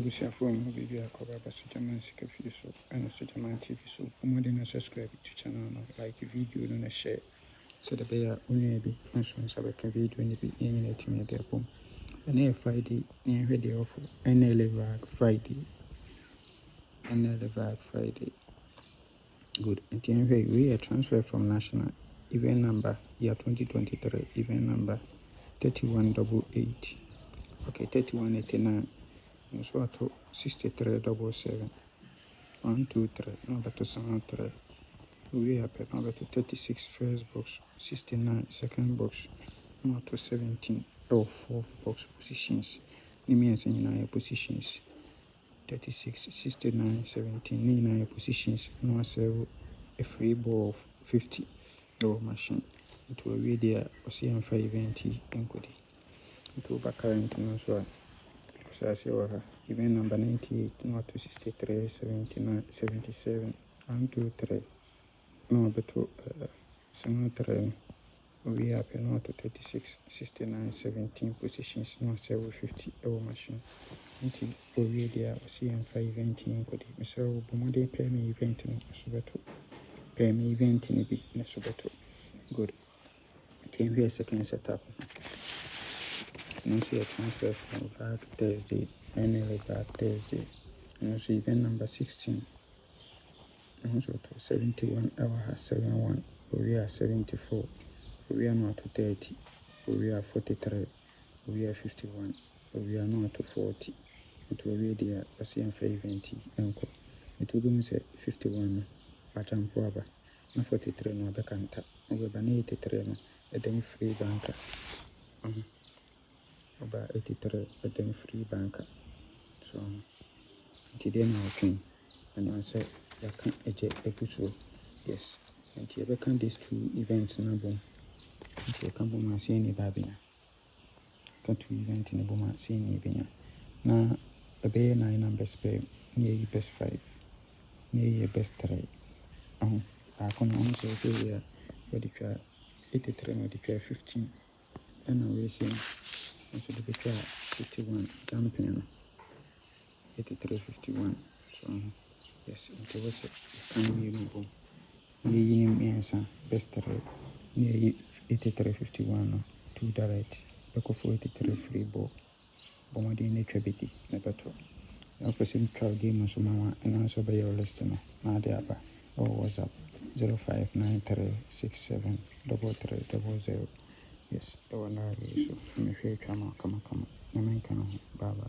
Abusuafoɔ mu biribi akɔba Basogyaman Sikafie so ɛna Sogyaman TV so wɔmmɔden na subscribe to channel no, like video no na share sɛdeɛ ɛbɛyɛ a onua bi nso nsa bɛka video no bi na yɛnyina atumi de abom. Ɛna yɛ Friday na yɛhwɛ deɛ ɔfo Nla Vag Friday. Nla Vag Friday. Good. Nti yɛhwɛ wei yɛ transfer from national event number year 2023 event number 3188. Okay, 3189. So to 6377 123 number to 73. We are paid number to 36 first box, 69 second box, number to 17 fourth box positions. Means in positions 36, 69, 17 in positions. No serve a free ball of 50 machine. It will be there or see 5 event and good. It will be current as well. Event number 98, not to 63, 79, 77, 123, no, but to 73, we are not to 36, 69, 17 positions, no, 750 machine. Until we there, CM5 event in Cody, Mr. Bomode pay me event in Subeto, pay me event in Subeto. Good. Came here second setup. No see a transfer from Vag Thursday, Nla Vag Thursday. No see event number 16. Also to 71 hour 71. We are 74. We are not to 30. We are 43. We are 51. We are not to 40. It will be there. I see in 520. Uncle. It will be 51. But I'm poor. No 43 no becanta. We are 83 no. A dem free banker. About 83 at them free banker. So today now okay. And I said I can't eject a good. Yes. And you can these two events now boom. You can boom and see any babina. Can two event in a boom and see any bina. Now a bay 9 numbers pay near your best 5. Near your best 3. I can only say here what if you are 83 or if you are 15. And I will say so the picture 51 down piano 8351. So yes, it was a can be boom. Ye answer best rate near 8351 2 direct back of 83 free ball. Bomadi nature biti never to. The opposite crowd game as mama and also by your listener. Now the upper or WhatsApp 059367 3300. Yes, the one I so I'm sure come on. Bye bye.